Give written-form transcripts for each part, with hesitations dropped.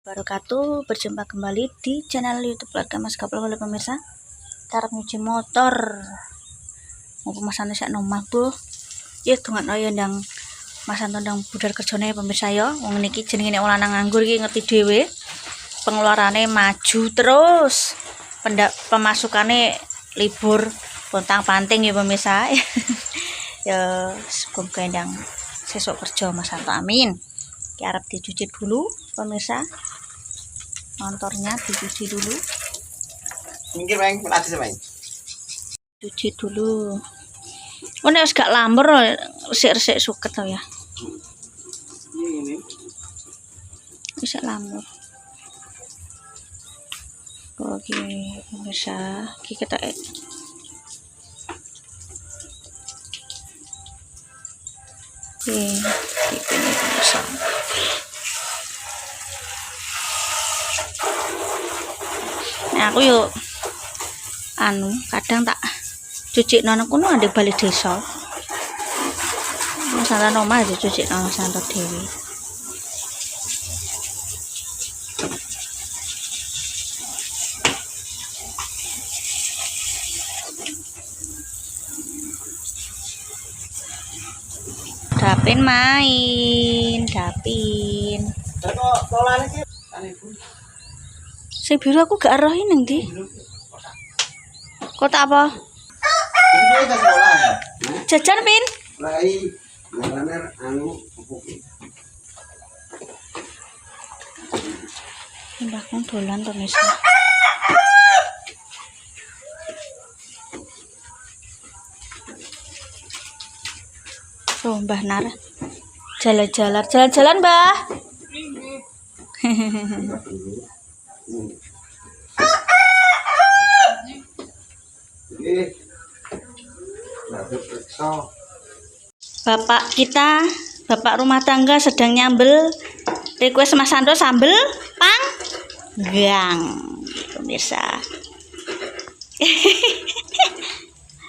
Wabarakatuh, berjumpa kembali di channel YouTube keluarga Mas Gaplok. Oleh pemirsa, cara nyuci motor mau pemasannya sak nomah bu ya dengan ayo ndang masan tondang budal kerjane pemirsa ya. Wong niki jenenge nek wong lanang nganggur iki ngerti dhewe, pengeluarannya maju terus, pemasukannya libur pontang panting ya pemirsa. Ya semoga ndang sesuk kerja Mas Santo, amin. Harap dicuci dulu pemirsa, motornya dicuci dulu. Minggir bang, aja bang. Cuci dulu. Oh nek wis gak lamber resik-resik suket to ya. Ini. Wis lamber. Oke, pemirsa, iki kita ini pemirsa. Nah, aku yuk kadang tak cuci nono kuno ada balik desa. Masalah nomah aja cuci nono santo dewi. Dapin main, dapin. Si biru aku gak roh ini ndi. Kota apa? Jajan pin. Mbah kong dolan pemirsa. Oh, Mbah Nar. Jalan-jalan, Mbah. Bapak rumah tangga sedang nyambel. Request Mas Santo sambel panggang, pemirsa.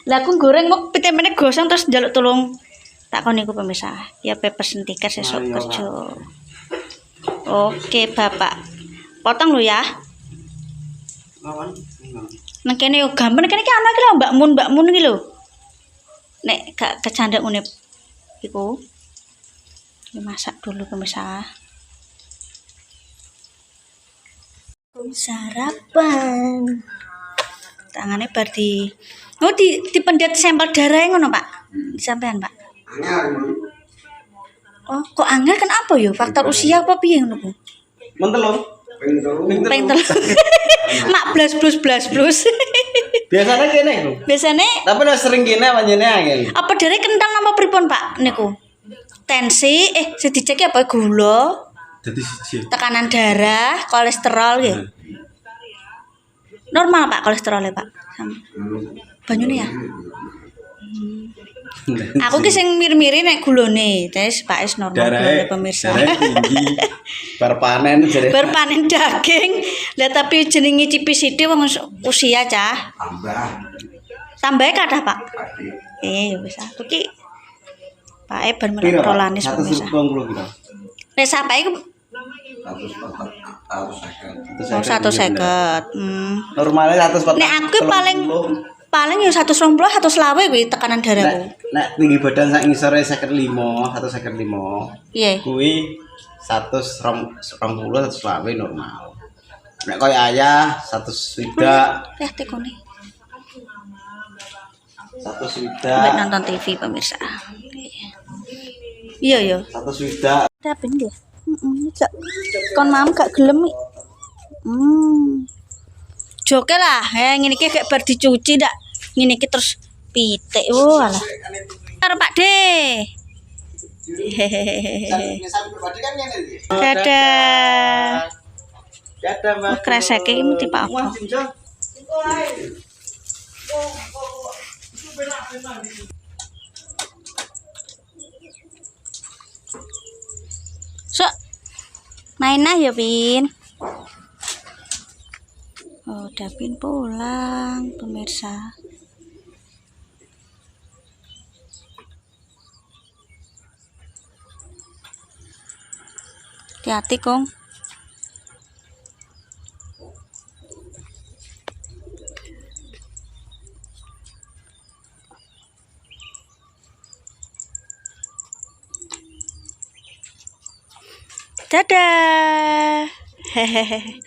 Lah aku goreng mau pitemene gosong terus njaluk tolong tak kon niku pemirsa. Ya pesen tiket sesuk kerja. Oke, Bapak. Potong lu ya. Nang kene yo gampang, kene iki ana iki lho Mbak Mun iki lho. Nek gak kecandak ngene iku. Dimasak dulu pemirsa. Sarapan. Tangannya bar dipendet sampel darah ngono, Pak. Sampean, Pak. Oh, kok angel kenapa yo? Faktor usia apa piye ngono, Bu? Mentelung. Peng telur. Mak blas. Biasanya kene lho. Biasane Tapi nek sering kene panjene angel. apa dere kental apa pripun, Pak? Niku. Tensi, sediceki apa gula? Dadi siji. Tekanan darah, kolesterol nggih. Normal, Pak, kolesterolnya, Pak. Banyune ya. Aku ki sing mir-miri nek gulane, tes Pak es normal gulane pemirsa. Darah tinggi. Berpanen jare. Berpanen daging. Lah tapi jenenge cipi sithik wong usia cah. Tambah kathah, Pak. Ya wis aku ki Pak e ben merolanis pemirsa. 120 kilo. Nek sampai iku 150. Normalnya 140. Nek aku paling ya 120 120 kuwi tekanan darahku. Nek tinggi badan sak ngisore 155. Iya. Kuwi 120 120 normal. Nek koyo ayah 100 Ya tekone. 100 Mbak nonton TV pemirsa. Iya ya. 100 Tapi nggih. Kon mam gak gelem. Joke lah, ngene iki gak bar dicuci ndak. Ngene iki terus pitik. Oh alah. Karo Pak De. Dadah. Dadah, Mas. Kreseke iki mesti Pak apa? So, main ya, Pin. Oh, Dapin pulang, pemirsa. Hati-hati, Kong. Dadah. Hehehe.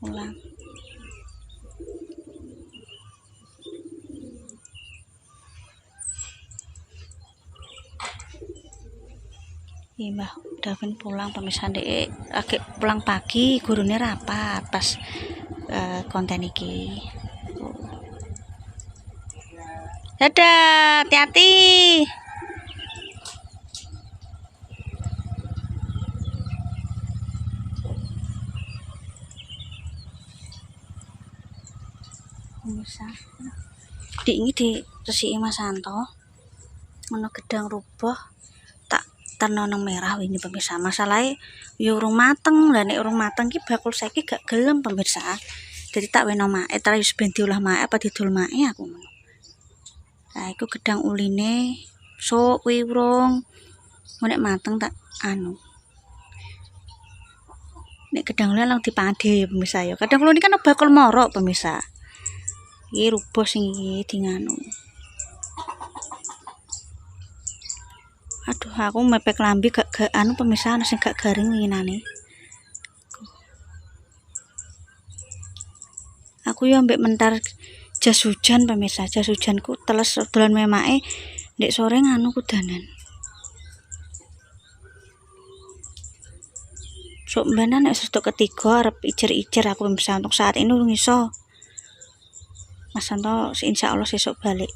Pulang. Iya Mbah Davin pulang pemirsa dek lagi pulang pagi gurune rapat pas konten iki. Dadah, hati-hati. Pemirsa, di ini resiki Mas Santo, ono gedang rubuh tak terno nang merah ini pemirsa. Masalahnya yo urung mateng, lah nek urung mateng ki bakul saiki gak gelem pemirsa. Jadi tak weno mae, terus ben diolah mae apa didol mae aku ngono. Nah, iku gedang uline sok kuwi urung. Nek mateng tak anu. Nek gedang uline lang dipangan dhewe pemirsa ya. Kadang kula niki kan bakul morok pemirsa. Iki rubuh sing iki dinganu. Aduh, aku mepek lambi gak anu pemirsa sing gak garing winginane. Aku yo ambek mentar jas hujan pemirsa, jas hujanku teles dolan memake ndek sore nganu kudanan. Sok mbenan nek sesuk ketiga arep ijer-ijer aku pemirsa untuk saat ini urung iso. Mas Santo insyaallah sesuk balik.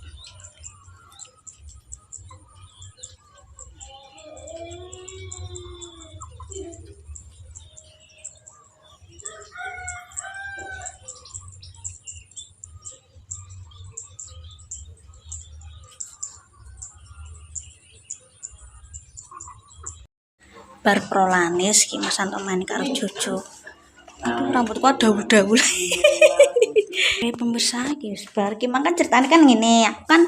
Bar prolanis ki Mas Santo main karo Jojo. Aduh rambutku dawu-dawu. Pemirsa iki wis bar ki mangkan ceritane kan ngene, aku kan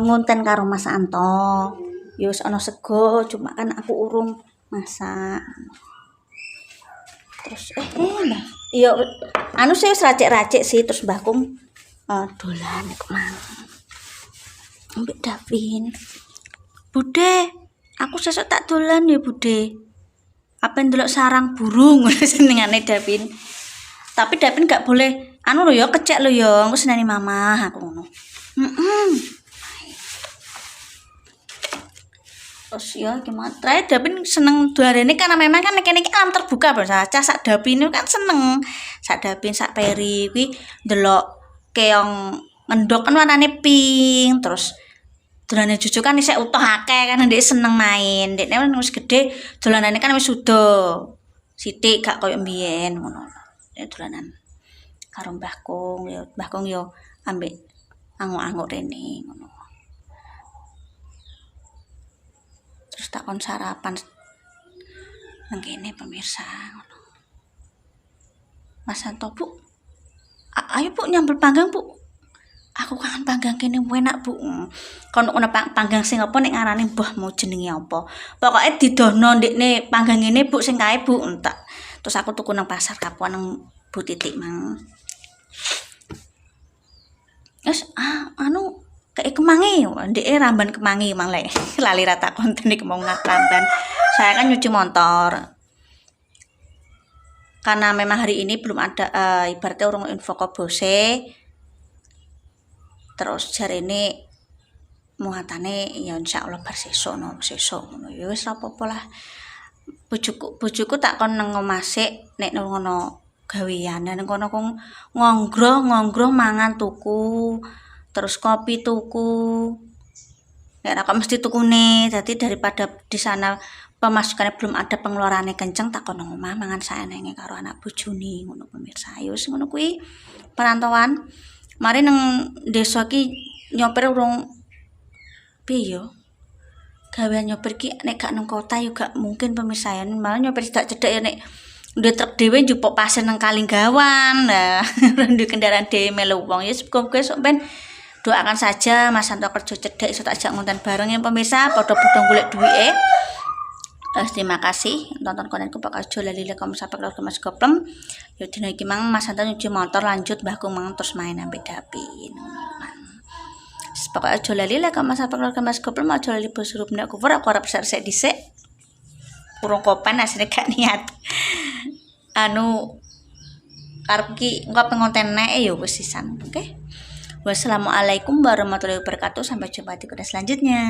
ngonten karo Mas Santo. Ya wis ana sego, cuma kan aku urung masak. Terus Mbah, ya anu sih wis racik-racik sih terus Mbahku dolan kok mang. Mbak Davin. Bude, aku sesuk tak dolan ya Bude. Apa ndelok sarang burung senengane Davin. Tapi Davin gak boleh anu lho ya kecek lho ya, aku seneni mama aku ngono. Terus ya gimana? Terakhir Davin seneng duarene karena memang kan kene iki alam terbuka Bos. Cah sak Davin kan seneng. Sak Davin sak Peri kuwi ndelok keong ngendok kan warnane pink, terus dolane Jojo kan isih utuh akeh kan ndek seneng main. Ndekne wis gedhe dolanane kan wis sudo. Sithik gak koyo mbiyen ngono. Nek dolanan karo Mbah Kung yo ambek anguk-anguk rene ngono. Terus takon sarapan nang kene pemirsa ngono. Mas Santo, Bu. Ayo Bu nyambel panggang, Bu. Aku kangen panggang kene enak Bu. Kon ono panggang sing apa nek ngarani mbah mau jenenge apa. Pokoke didono ndekne panggang ngene Bu sing kae Bu entak. Terus aku tuku nang pasar Kapuan nang Bu Titik mang. Terus anu kayak kemangi, ndeke ramban kemangi mang lek. Lali rata konten iki mau ramban. Saya kan nyuci motor. Karena memang hari ini belum ada ibaratnya urung info ke bose. Terus jarene muatane ya insyaallah bar sesuk ngono ya wis apa-apa lah. Bojoku tak kon nang omase nek ngono gawean nang kono kong ngonggroh mangan tuku terus kopi tuku nek ra kok mesti tukune dadi daripada di sana pemasukannya belum ada pengeluarannya kenceng tak kon nang omah mangan saenenge karo anak bojone ngono pemirsa ya wis ngono kuwi perantauan. Mari nang desa ki nyoper urung piye yo. Gawean nyoper ki nek gak nang kota yo gak mungkin pemirsa ya. Malah nyoper dak cedhek ya nek ndek truk dhewe njupuk pasir nang Kalinggawan. Nah, ndek kendaraan dhewe melu wong ya muga-muga sok ben doakan saja Mas Santo kerja cedhek iso tak ajak ngonten bareng ya pemirsa padha-padha golek duwike. Terima kasih nonton kontenku bakal aja lali like komen sampai keluarga Mas Goplem. Ya dina iki mang Mas Santo nyuci motor lanjut Mbahku mang terus main ambek Davin. Pokoke aja lali like komen sampai keluarga Mas Goplem aja lali bos suruh benda aku arep share dhisik. kurang kopan asline gak niat anu karep ki engko pengontene ya wis sisan. Oke. Wassalamualaikum warahmatullahi wabarakatuh. Sampai jumpa di video selanjutnya.